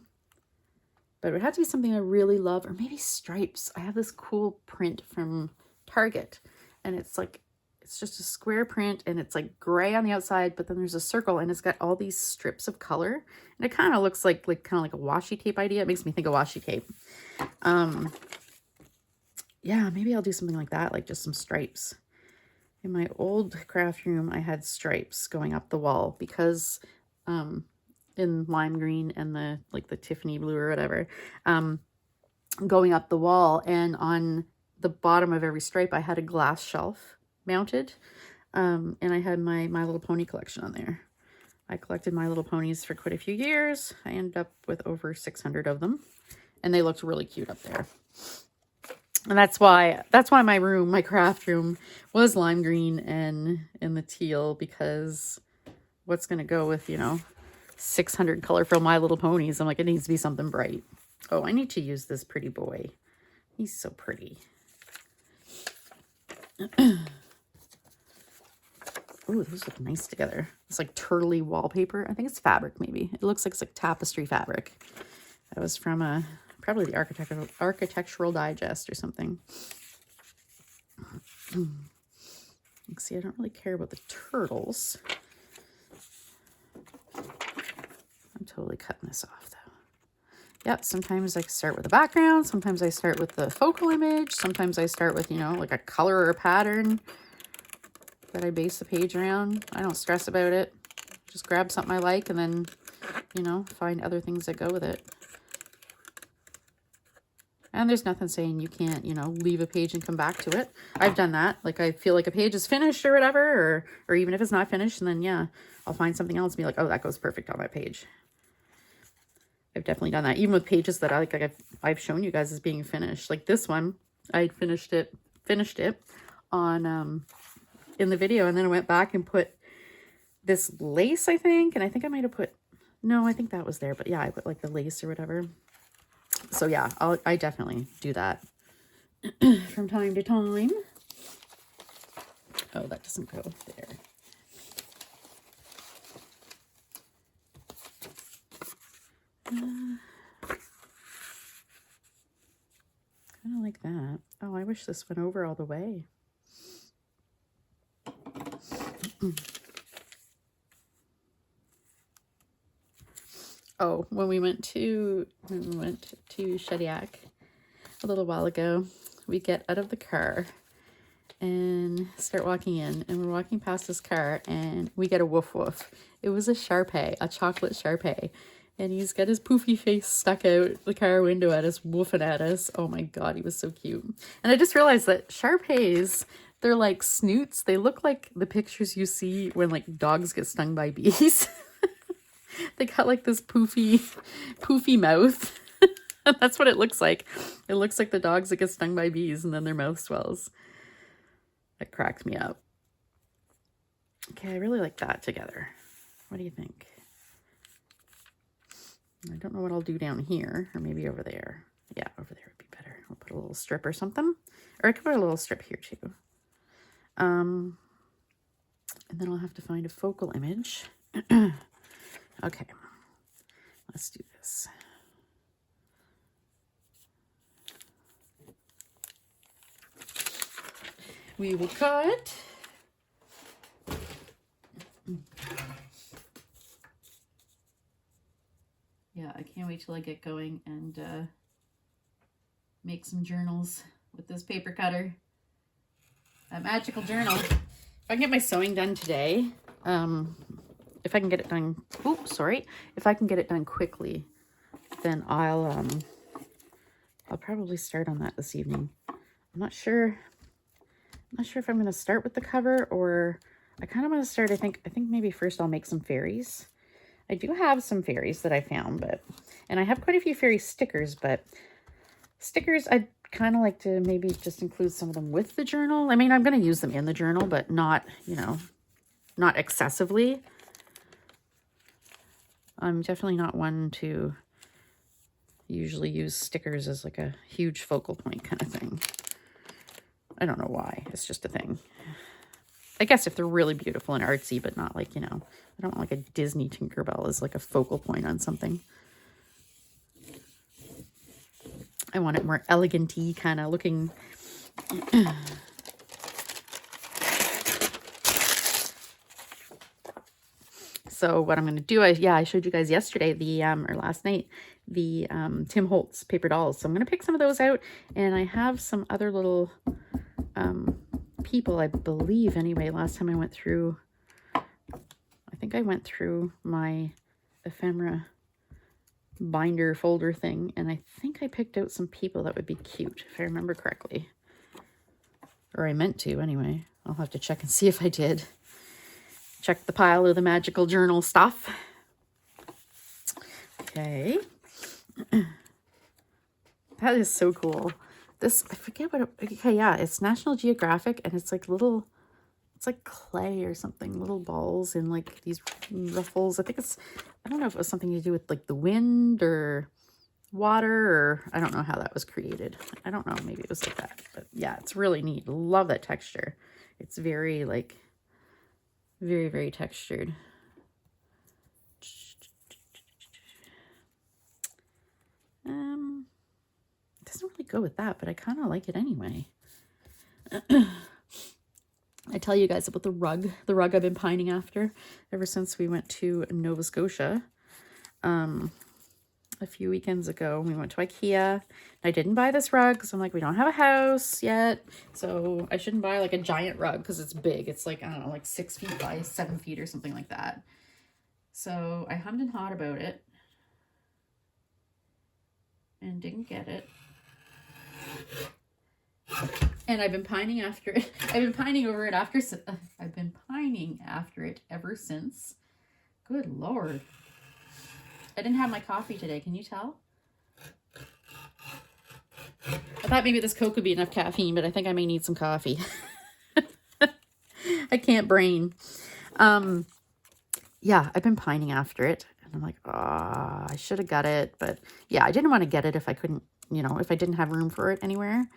Speaker 1: But it would have to be something I really love, or maybe stripes. I have this cool print from Target, and it's like, it's just a square print, and it's like gray on the outside, but then there's a circle, and it's got all these strips of color, and it kind of looks like kind of like a washi tape idea. It makes me think of washi tape. Yeah, maybe I'll do something like that, like just some stripes. In my old craft room, I had stripes going up the wall because in lime green and the Tiffany blue or whatever, going up the wall, and on the bottom of every stripe I had a glass shelf mounted, and I had my My Little Pony collection on there. I collected My Little Ponies for quite a few years. I ended up with over 600 of them, and they looked really cute up there. And that's why my room, my craft room, was lime green and in the teal, because what's going to go with, 600 colorful My Little Ponies? I'm like, it needs to be something bright. Oh, I need to use this pretty boy. He's so pretty. Ooh, those look nice together. It's like turtley wallpaper. I think it's fabric, maybe. It looks like it's like tapestry fabric. That was from probably the Architectural Digest or something. See, I don't really care about the turtles. I'm totally cutting this off, though. Yep, sometimes I start with a background. Sometimes I start with the focal image. Sometimes I start with, like a color or a pattern that I base the page around. I don't stress about it. Just grab something I like and then, find other things that go with it. And there's nothing saying you can't, leave a page and come back to it. I've done that. Like, I feel like a page is finished or whatever, or even if it's not finished, and then, yeah, I'll find something else and be like, oh, that goes perfect on that page. I've definitely done that. Even with pages that I've shown you guys as being finished. Like this one, I finished it on, in the video, and then I went back and put this lace, I think, and I think I might have put, no, I think that was there, but yeah, I put like the lace or whatever. So yeah, I definitely do that from time to time. Oh, that doesn't go there. Kind of like that. Oh, I wish this went over all the way. Oh, when we went to Shediac a little while ago, we get out of the car and start walking in, and we're walking past this car, and we get a woof woof. It was a Shar-Pei, a chocolate Shar-Pei, and he's got his poofy face stuck out the car window at us, woofing at us. Oh my god, he was so cute. And I just realized that Shar-Peis, they're like snoots. They look like the pictures you see when like dogs get stung by bees. They got like this poofy mouth. That's what it looks like. It looks like the dogs that get stung by bees and then their mouth swells. That cracked me up. Okay, I really like that together. What do you think? I don't know what I'll do down here, or maybe over there. Yeah, over there would be better. I'll put a little strip or something. Or I could put a little strip here too. And then I'll have to find a focal image. Okay, let's do this. We will cut. Yeah, I can't wait till I get going and make some journals with this paper cutter. A magical journal. If I can get my sewing done today, if I can get it done, if I can get it done quickly, then I'll probably start on that this evening. I'm not sure if I'm going to start with the cover, or I kind of want to start, I think maybe first I'll make some fairies. I do have some fairies that I found, and I have quite a few fairy stickers, but stickers, I'd kind of like to maybe just include some of them with the journal. I mean, I'm going to use them in the journal, but not, not excessively. I'm definitely not one to usually use stickers as like a huge focal point kind of thing. I don't know why. It's just a thing. I guess if they're really beautiful and artsy, but not like, I don't want like a Disney Tinkerbell as like a focal point on something. I want it more elegant-y kind of looking. So what I'm going to do, I showed you guys yesterday, or last night, the Tim Holtz paper dolls. So I'm going to pick some of those out, and I have some other little people, I believe, anyway. Last time I went through, I think I went through my ephemera binder folder thing, and I think I picked out some people that would be cute, if I remember correctly. Or I meant to, anyway. I'll have to check and see if I did. Check the pile of the magical journal stuff. Okay. That is so cool. This, I forget what okay, yeah, it's National Geographic, and it's like little, it's like clay or something, little balls in like these ruffles. I think it's, I don't know if it was something to do with like the wind or water, or I don't know how that was created. I don't know, maybe it was like that. But yeah, it's really neat. Love that texture. It's very like, very, very textured. It doesn't really go with that, but I kind of like it anyway. I tell you guys about the rug I've been pining after ever since we went to Nova Scotia a few weekends ago. We went to IKEA. I didn't buy this rug because I'm like, we don't have a house yet, so I shouldn't buy like a giant rug because it's big. It's like, I don't know, like 6 feet by 7 feet or something like that. So I hummed and hawed about it and didn't get it. And I've been pining after it. I've been pining after it ever since. Good Lord. I didn't have my coffee today. Can you tell? I thought maybe this Coke would be enough caffeine, but I think I may need some coffee. I can't brain. Yeah, I've been pining after it. And I'm like, I should have got it. But yeah, I didn't want to get it if I couldn't, if I didn't have room for it anywhere.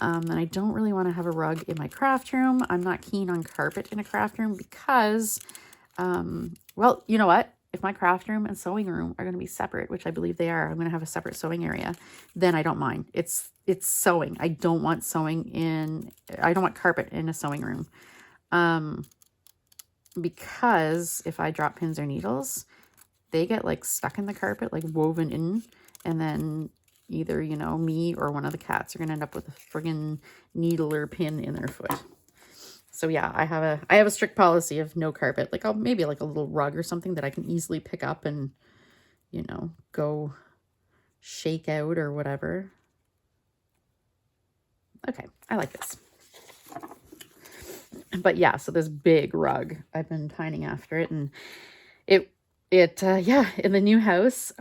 Speaker 1: And I don't really want to have a rug in my craft room. I'm not keen on carpet in a craft room because, well, you know what? If my craft room and sewing room are going to be separate, which I believe they are, I'm going to have a separate sewing area, then I don't mind. It's sewing. I don't want carpet in a sewing room. Because if I drop pins or needles, they get like stuck in the carpet, like woven in, and then either, me or one of the cats are going to end up with a friggin' needle or pin in their foot. So yeah, I have a strict policy of no carpet. Like maybe like a little rug or something that I can easily pick up and, go shake out or whatever. Okay, I like this. But yeah, so this big rug, I've been pining after it, and yeah, in the new house,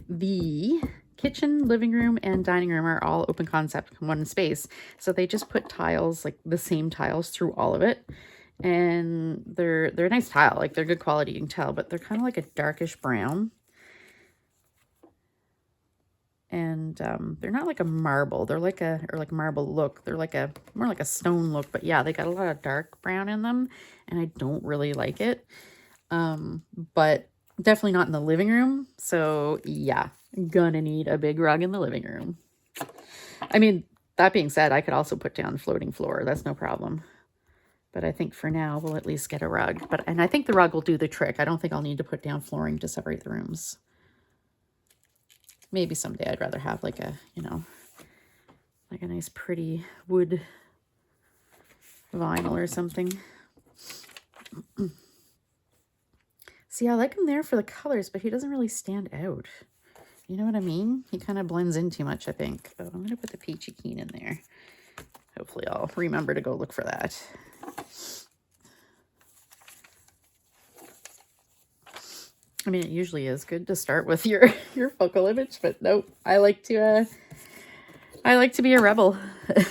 Speaker 1: the kitchen, living room, and dining room are all open concept, one space. So they just put tiles, like the same tiles through all of it. And they're a nice tile, like they're good quality, you can tell, but they're kind of like a darkish brown. And they're not like a marble, they're like marble look. They're like more like a stone look, but yeah, they got a lot of dark brown in them, and I don't really like it. But definitely not in the living room. So yeah, gonna need a big rug in the living room. I mean, that being said, I could also put down floating floor. That's no problem. But I think for now, we'll at least get a rug. And I think the rug will do the trick. I don't think I'll need to put down flooring to separate the rooms. Maybe someday I'd rather have like a, like a nice pretty wood vinyl or something. See, I like him there for the colors, but he doesn't really stand out. You know what I mean? He kind of blends in too much, I think. Oh, I'm going to put the peachy keen in there. Hopefully I'll remember to go look for that. I mean, it usually is good to start with your focal image, but nope. I like to be a rebel. Is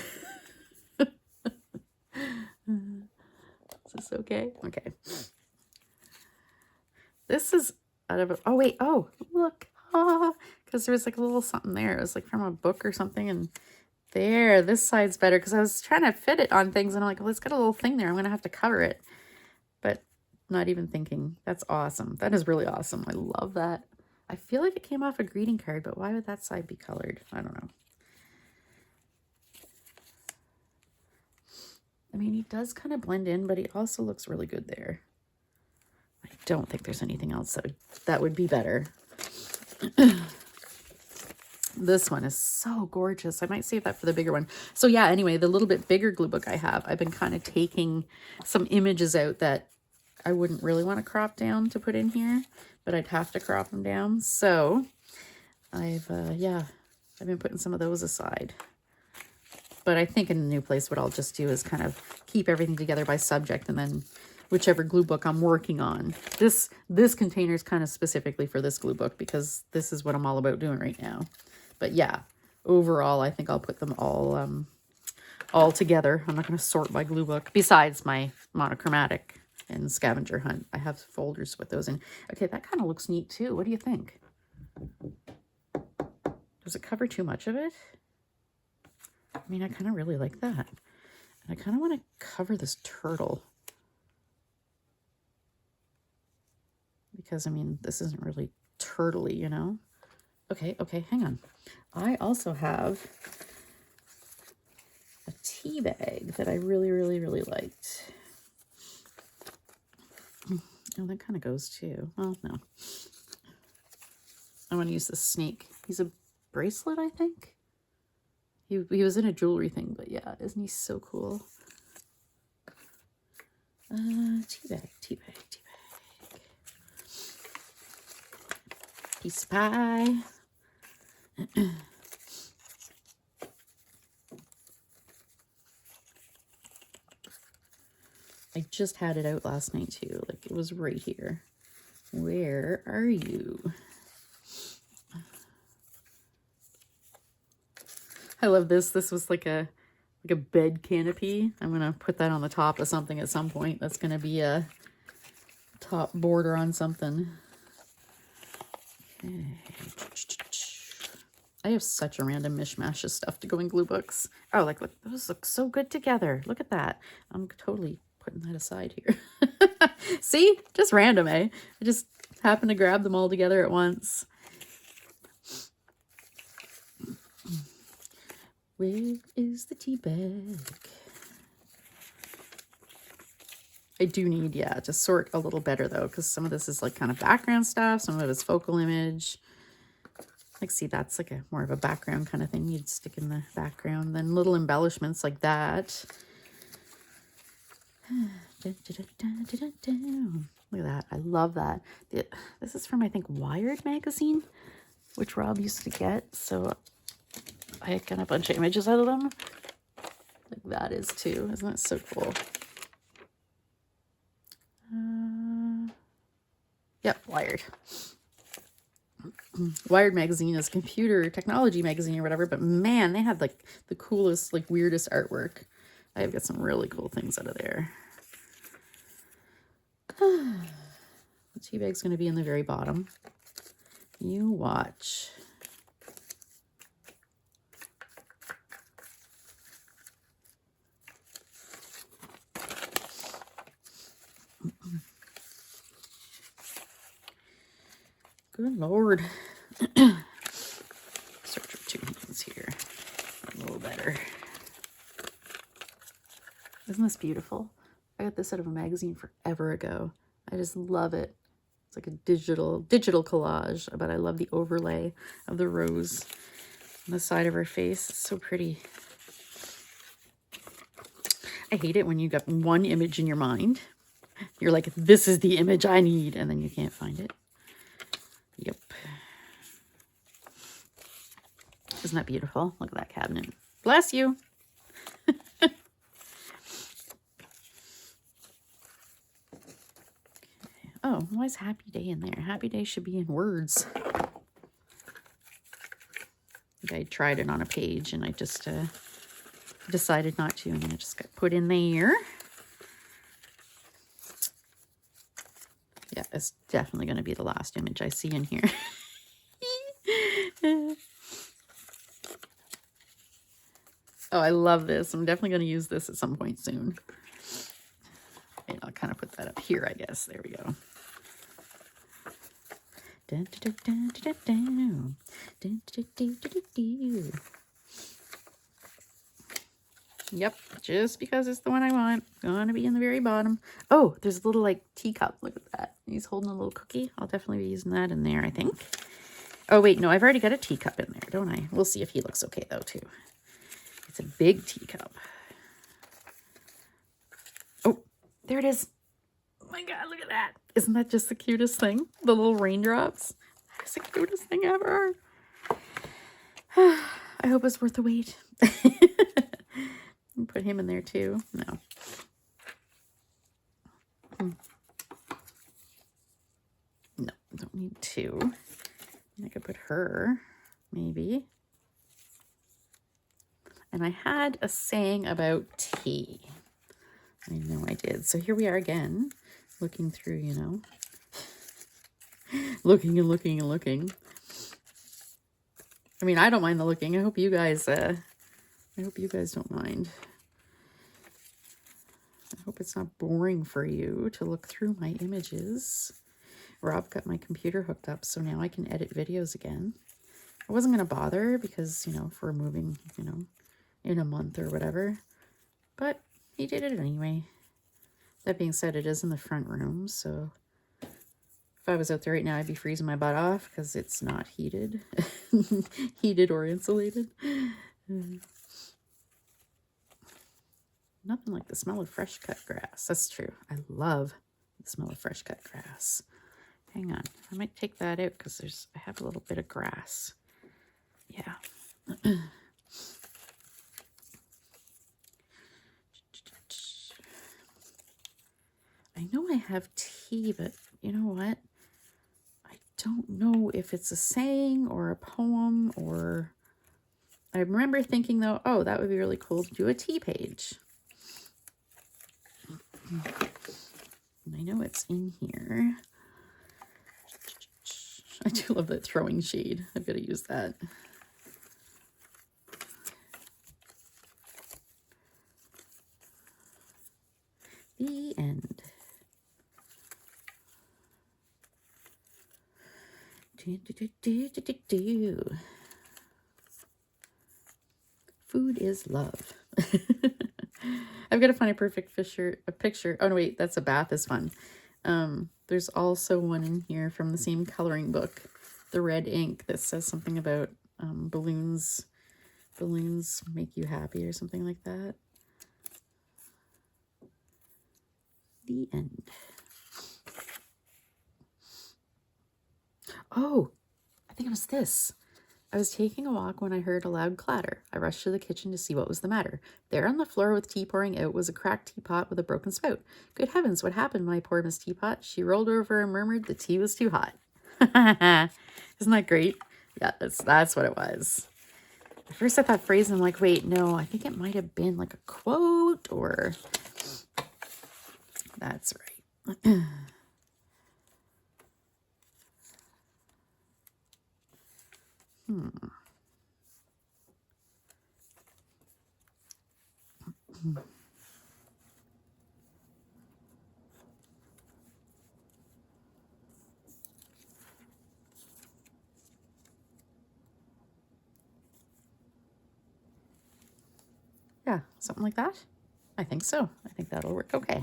Speaker 1: this okay? Okay. This is out of oh wait, oh look. Because there was like a little something there. It was like from a book or something, and there, this side's better because I was trying to fit it on things and I'm like, well, it's got a little thing there. I'm gonna have to cover it. But not even thinking. That's awesome. That is really awesome. I love that. I feel like it came off a greeting card, but why would that side be colored? I don't know. I mean, he does kind of blend in, but he also looks really good there. I don't think there's anything else that would be better. This one is so gorgeous. I might save that for the bigger one. So yeah, anyway, the little bit bigger glue book I have, I've been kind of taking some images out that I wouldn't really want to crop down to put in here, but I'd have to crop them down. So I've been putting some of those aside. But I think in the new place, what I'll just do is kind of keep everything together by subject, and then whichever glue book I'm working on. This container is kind of specifically for this glue book because this is what I'm all about doing right now. But yeah, overall, I think I'll put them all together. I'm not going to sort by glue book. Besides my monochromatic and scavenger hunt, I have folders with those in. Okay, that kind of looks neat too. What do you think? Does it cover too much of it? I mean, I kind of really like that. And I kind of want to cover this turtle. Because, I mean, this isn't really turtle-y, you know? Okay, hang on. I also have a tea bag that I really, really, really liked. Oh, that kind of goes too. Oh, no. I want to use this snake. He's a bracelet, I think. He was in a jewelry thing, but yeah, isn't he so cool? Tea bag. Piece of pie. I just had it out last night too. Like, it was right here. Where are you? I love this. This was like a bed canopy. I'm gonna put that on the top of something at some point. That's gonna be a top border on something. Okay. I have such a random mishmash of stuff to go in glue books. Oh, like, look, those look so good together. Look at that. I'm totally putting that aside here. See? Just random, eh? I just happened to grab them all together at once. Where is the tea bag? I do need, yeah, to sort a little better though, because some of this is like kind of background stuff. Some of it is focal image. Like, see, that's like a more of a background kind of thing. You'd stick in the background. Then little embellishments like that. Look at that. I love that. This is from, I think, Wired magazine, which Rob used to get. So I got a bunch of images out of them. Like that is too. Isn't that so cool? Yep, Wired. Wired magazine is a computer technology magazine or whatever, but man, they had like the coolest, like weirdest artwork. I've got some really cool things out of there. The tea bag's going to be in the very bottom. You watch. Good Lord. Search for two hands here. A little better. Isn't this beautiful? I got this out of a magazine forever ago. I just love it. It's like a digital collage, but I love the overlay of the rose on the side of her face. It's so pretty. I hate it when you got one image in your mind. You're like, this is the image I need, and then you can't find it. Yep. Isn't that beautiful? Look at that cabinet. Bless you. Oh, why is Happy Day in there? Happy Day should be in words. I tried it on a page and I just decided not to, and it just got put in there. Yeah, it's definitely going to be the last image I see in here. Oh, I love this. I'm definitely going to use this at some point soon. And I'll kind of put that up here, I guess. There we go. Dun, dun, dun, dun, dun, dun, dun, dun, dun, dun. Yep, just because it's the one I want. Gonna be in the very bottom. Oh, there's a little like teacup. Look at that. He's holding a little cookie. I'll definitely be using that in there, I think. Oh, wait, no, I've already got a teacup in there, don't I? We'll see if he looks okay, though, too. It's a big teacup. Oh, there it is. Oh, my God, look at that. Isn't that just the cutest thing? The little raindrops. That's the cutest thing ever. I hope it's worth the wait. Put him in there, too. No. No, don't need two. I could put her, maybe. And I had a saying about tea. I know I did. So here we are again, looking through, you know. Looking and looking and looking. I mean, I don't mind the looking. I hope you guys don't mind. I hope it's not boring for you to look through my images. Rob got my computer hooked up, so now I can edit videos again. I wasn't going to bother because, you know, if we're moving, you know, in a month or whatever. But he did it anyway. That being said, it is in the front room, so if I was out there right now, I'd be freezing my butt off because it's not heated. Heated or insulated. Nothing like the smell of fresh cut grass. That's true. I love the smell of fresh cut grass. Hang on. I might take that out because I have a little bit of grass. Yeah. I know I have tea, but you know what? I don't know if it's a saying or a poem or... I remember thinking, though, oh, that would be really cool to do a tea page. And I know it's in here. I do love that throwing shade. I've got to use that. The end. Food is love. I've got to find a perfect picture. Oh, no, wait, that's a bath is fun. There's also one in here from the same coloring book, the red ink, that says something about balloons make you happy or something like that. The end. Oh, I think it was this. I was taking a walk when I heard a loud clatter. I rushed to the kitchen to see what was the matter. There on the floor with tea pouring out was a cracked teapot with a broken spout. Good heavens, what happened, my poor Miss Teapot? She rolled over and murmured the tea was too hot. Isn't that great? Yeah, that's what it was. At first I thought phrase, and I'm like, wait, no, I think it might have been like a quote or... That's right. Yeah, something like that. I think so. I think that'll work okay.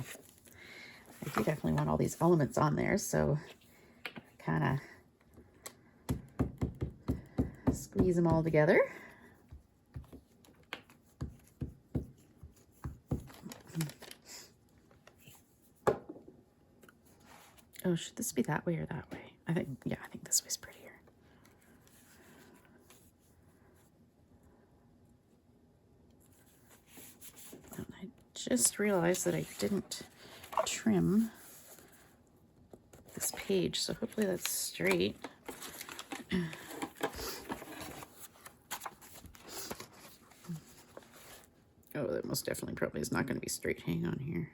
Speaker 1: I do definitely want all these elements on there, so kind of squeeze them all together. Oh, should this be that way or that way? I think, yeah, I think this way's prettier. just realized that I didn't trim this page, so hopefully that's straight. Oh, that most definitely probably is not going to be straight. Hang on here.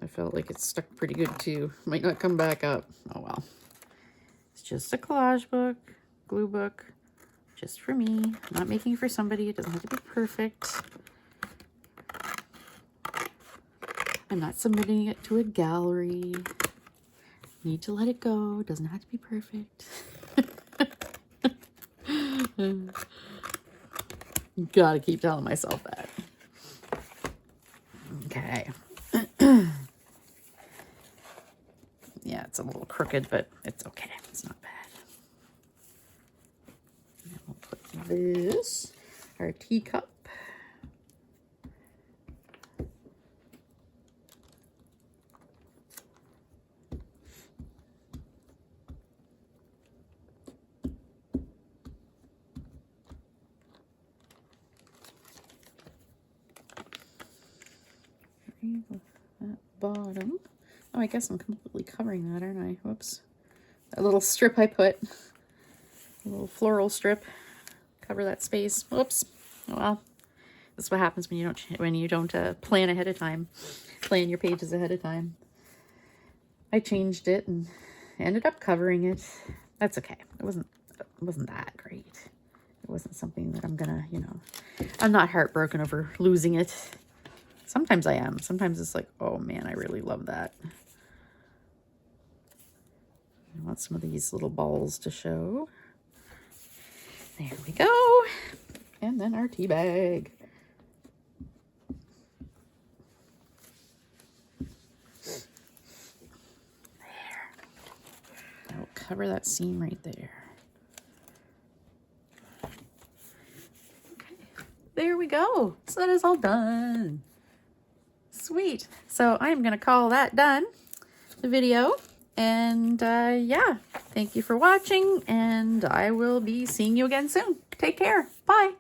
Speaker 1: I felt like it stuck pretty good too. Might not come back up. Oh well. It's just a collage book, glue book, just for me. I'm not making it for somebody. It doesn't have to be perfect. I'm not submitting it to a gallery. Need to let it go. It doesn't have to be perfect. Gotta keep telling myself that. Okay. Yeah, it's a little crooked, but it's okay. It's not bad. And we'll put this, our teacup. That bottom. Oh, I guess I'm completely covering that, aren't I? Whoops. That little strip I put. A little floral strip. Cover that space. Whoops. Oh well. That's what happens when you don't plan ahead of time. Plan your pages ahead of time. I changed it and ended up covering it. That's okay. It wasn't that great. It wasn't something that I'm gonna, I'm not heartbroken over losing it. Sometimes I am. Sometimes it's like, oh man, I really love that. I want some of these little balls to show. There we go. And then our tea bag. There. I'll cover that seam right there. Okay. There we go. So that is all done. Sweet. So I'm going to call that done, the video. And yeah, thank you for watching, and I will be seeing you again soon. Take care. Bye.